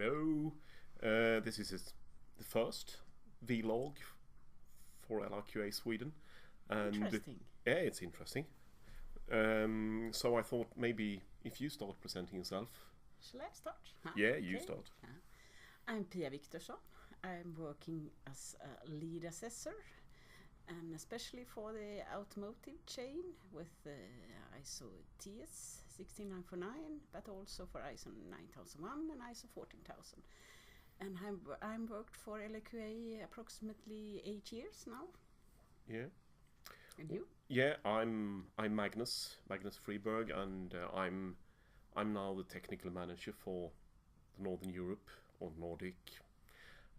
Hello. This is the first vlog for LRQA Sweden. And interesting. Yeah, it's interesting. So I thought maybe if you start presenting yourself. Shall I start? Yeah, you start. I'm Pia Wiktorsson. I'm working as a lead assessor, and especially for the automotive chain with ISO TS 16949, but also for ISO 9001 and ISO 14000. And I'm worked for LRQA approximately 8 years now. Yeah. And you? Yeah, I'm Magnus Friberg, and I'm now the technical manager for the Northern Europe or Nordic.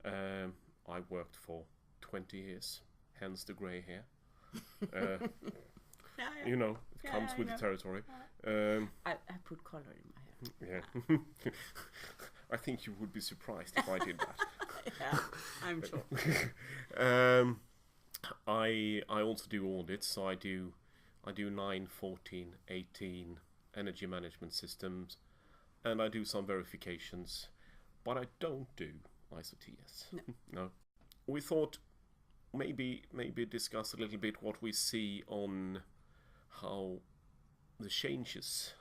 I worked for 20 years, hence the grey hair. You know, it comes with the territory. I put color in my hair. Yeah. I think you would be surprised if I did that. Yeah, I'm sure. I also do audits, so I do 9, 14, 18 energy management systems, and I do some verifications, but I don't do ISO TS. No. We thought maybe discuss a little bit what we see on how the changes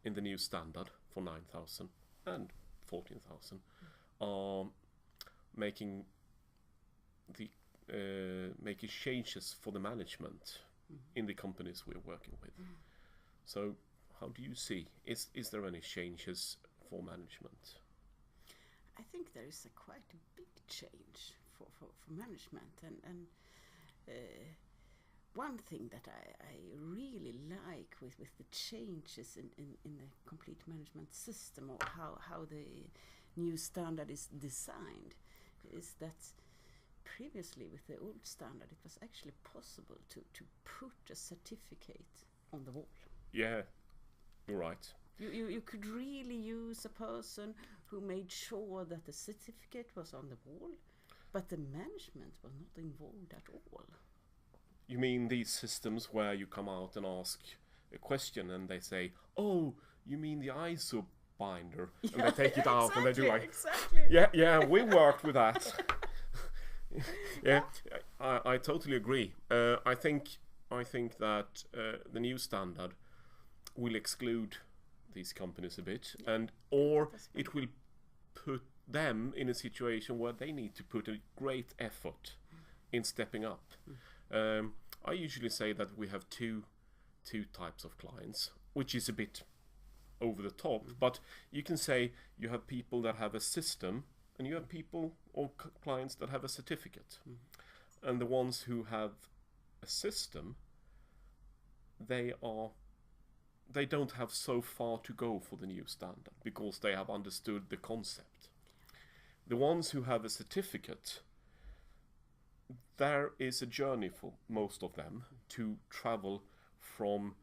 in the new standard for 9000 and 14000 are making changes for the management in the companies we're working with. So how do you see, is there any changes for management? I think there is quite a big change for management, and one thing that I really like with the changes in the complete management system, or how the new standard is designed, is that previously with the old standard it was actually possible to put a certificate on the wall. Yeah, you're right. You could really use a person who made sure that the certificate was on the wall, but the management was not involved at all. You mean these systems where you come out and ask a question and they say, "Oh, you mean the ISO binder?" And they take it out and they do like, exactly. Yeah, we worked with that. Yeah, I totally agree. I think that the new standard will exclude these companies a bit, or it will put them in a situation where they need to put a great effort in stepping up. I usually say that we have two types of clients, which is a bit over the top, but you can say you have people that have a system, and you have people or clients that have a certificate. And the ones who have a system, they don't have so far to go for the new standard because they have understood the concept. The ones who have a certificate, there is a journey for most of them to travel from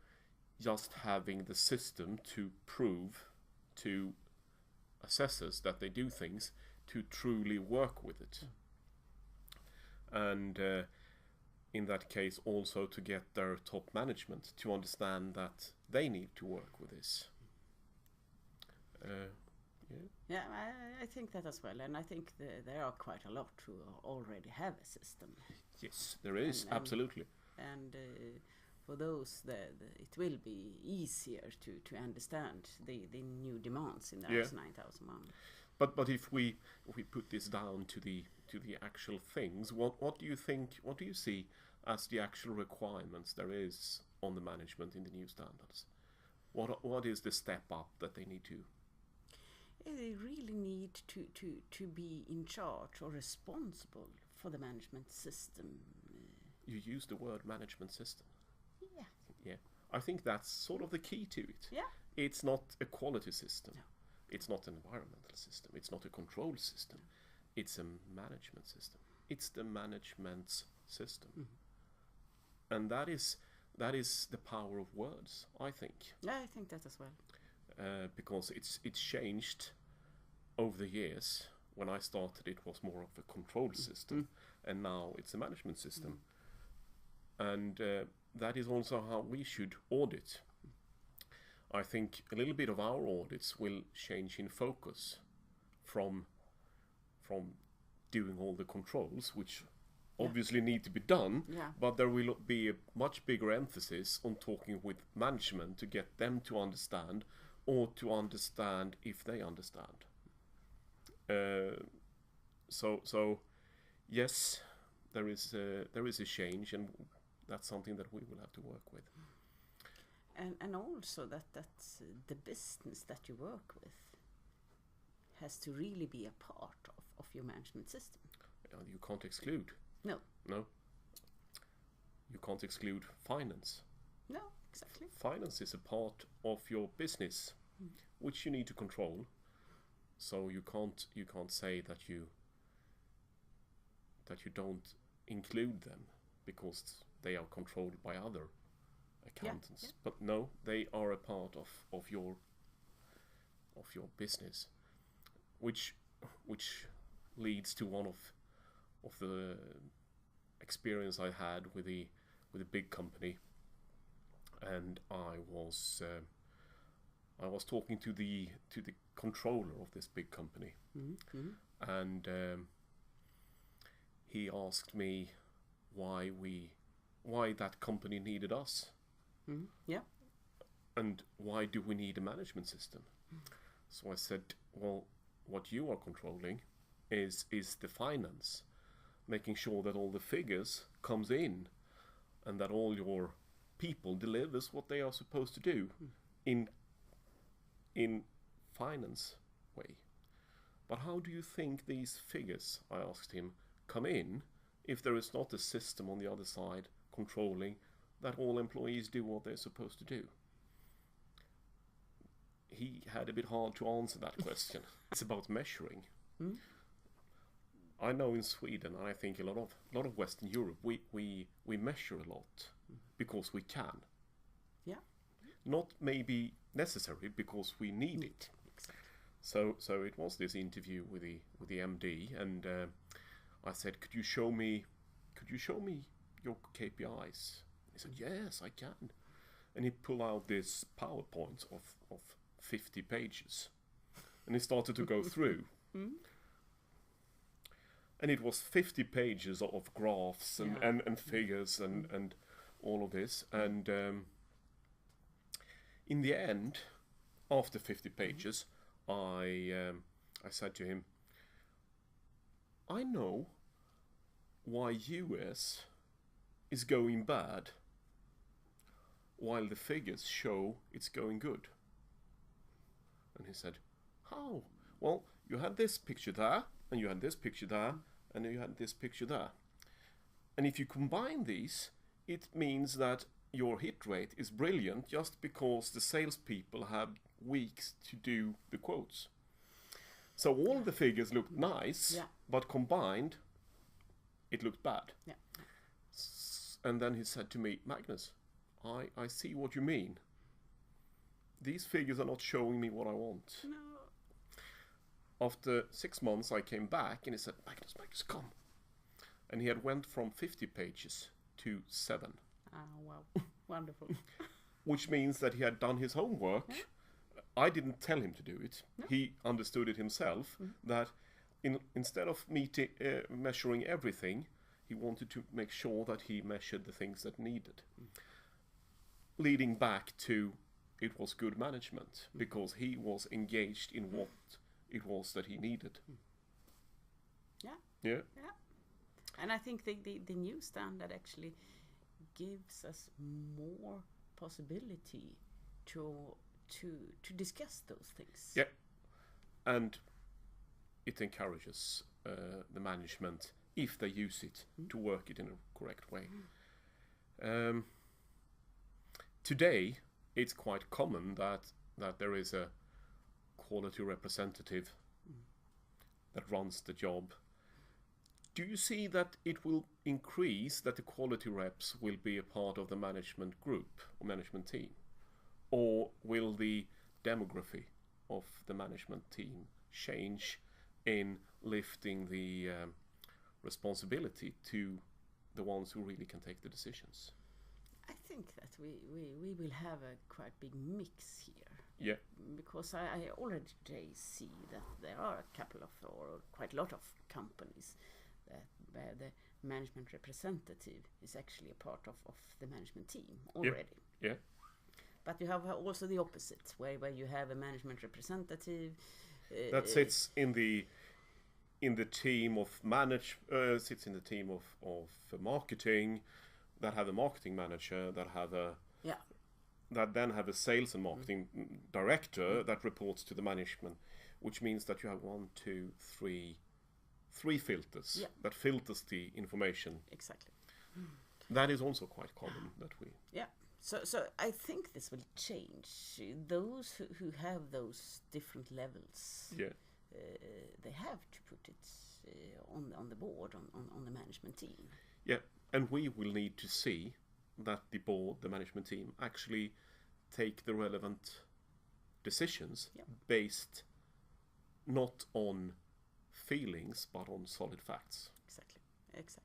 just having the system to prove to assessors that they do things, to truly work with it. And in that case also to get their top management to understand that they need to work with this. Yeah, I think that as well, and I think there are quite a lot who already have a system. Yes, there is, absolutely. And for those, it will be easier to understand the new demands in the ISO 9001. But if we put this down to the actual things, what do you think? What do you see as the actual requirements there is on the management in the new standards? What is the step up that they need to? They really need to be in charge or responsible for the management system. You use the word management system. Yeah. Yeah. I think that's sort of the key to it. Yeah. It's not a quality system. No. It's not an environmental system. It's not a control system. It's a management system. It's the management's system. And that is the power of words, I think. Yeah, I think that as well. Because it's changed over the years. When I started, it was more of a control system, and now it's a management system. And that is also how we should audit. I think a little bit of our audits will change in focus from doing all the controls, which obviously need to be done, but there will be a much bigger emphasis on talking with management to get them to understand, or to understand if they understand. So yes, there is a change, and that's something that we will have to work with. And also that's the business that you work with has to really be a part of your management system. You can't exclude. No. You can't exclude finance. No, exactly. Finance is a part of your business, which you need to control. So you can't say that you don't include them because they are controlled by other accountants. Yeah. But no, they are a part of your business, which leads to one of the experience I had with a big company, and I was talking to the controller of this big company, and he asked me why that company needed us, and why do we need a management system. So I said, well, what you are controlling is the finance, making sure that all the figures comes in and that all your people delivers what they are supposed to do in finance way. But how do you think these figures, I asked him, come in if there is not a system on the other side controlling that all employees do what they're supposed to do? He had a bit hard to answer that question. It's about measuring. I know in Sweden, and I think a lot of Western Europe, we measure a lot because we can. Yeah. Not maybe necessary because we need it. Exactly. So it was this interview with the MD, and I said, could you show me your KPIs? He said, yes, I can. And he pulled out this PowerPoint of 50 pages, and he started to go through. And it was 50 pages of graphs and figures and all of this. And in the end, after 50 pages, I said to him, I know why US is going bad while the figures show it's going good. And he said, how? Well, you had this picture there, and you had this picture there, and you had this picture there. And if you combine these, it means that your hit rate is brilliant just because the salespeople have weeks to do the quotes. So all the figures looked nice, but combined, it looked bad. Yeah. And then he said to me, Magnus, I see what you mean. These figures are not showing me what I want. No. After 6 months, I came back and he said, Magnus, come. And he had went from 50 pages to 7. Oh, wow. Wonderful. Which means that he had done his homework. Yeah. I didn't tell him to do it. No. He understood it himself, that instead of measuring everything, he wanted to make sure that he measured the things that needed. Leading back to it was good management, because he was engaged in what it was that he needed. Yeah. And I think the new standard actually gives us more possibility to discuss those things. Yeah. And it encourages the management, if they use it, to work it in a correct way. Today, it's quite common that there is a quality representative that runs the job. Do you see that it will increase, that the quality reps will be a part of the management group or management team? Or will the demography of the management team change in lifting the responsibility to the ones who really can take the decisions? I think that we will have a quite big mix here. Yeah. Because I already today see that there are a couple of, or quite a lot of companies where the management representative is actually a part of the management team already. Yeah. But you have also the opposite, where you have a management representative that sits in the team of sits in the team of marketing, that have a marketing manager, that then have a sales and marketing director that reports to the management, which means that you have 3 filters that filters the information. Exactly. That is also quite common that we. Yeah. So I think this will change. Those who have those different levels, they have to put it on the board, on the management team. Yeah, and we will need to see that the board, the management team, actually take the relevant decisions based not on feelings but on solid facts. Exactly.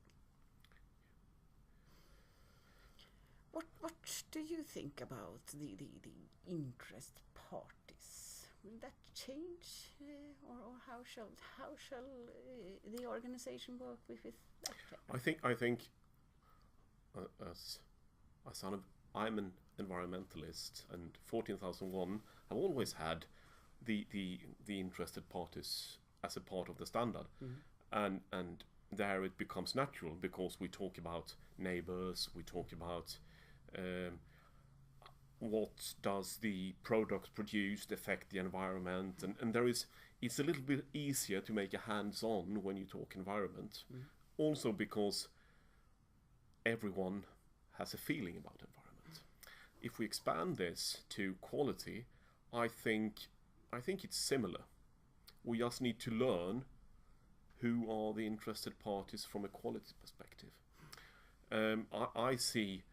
What do you think about the interest parties? Will that change, or how shall the organization work with that? I think I'm an environmentalist, and 14001 have always had the interested parties as a part of the standard, and there it becomes natural because we talk about neighbors, we talk about what does the product produced affect the environment, and it's a little bit easier to make a hands-on when you talk environment. Also because everyone has a feeling about environment. If we expand this to quality, I think it's similar. We just need to learn who are the interested parties from a quality perspective. I see,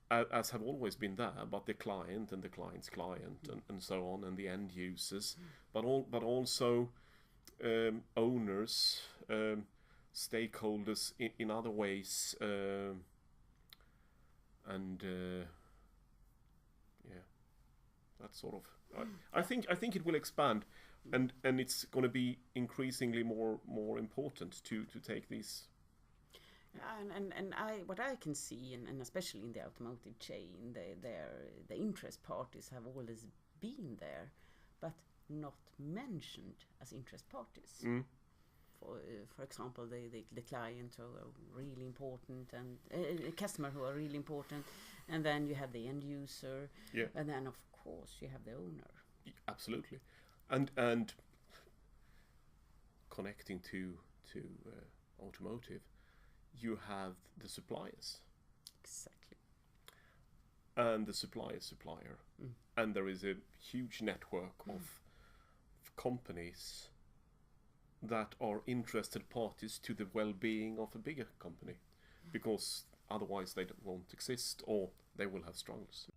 as have always been there, but the client and the client's client and so on, and the end users, but also owners, stakeholders in other ways, and that sort of. I think it will expand, and it's going to be increasingly more important to take these. And what I can see, and especially in the automotive chain, the interest parties have always been there, but not mentioned as interest parties. For example, the client who are really important, and a customer who are really important, and then you have the end user, and then of course you have the owner. Absolutely, and connecting to automotive, you have the suppliers. Exactly. And the supplier. And there is a huge network of companies that are interested parties to the well-being of a bigger company, because otherwise they won't exist, or they will have struggles.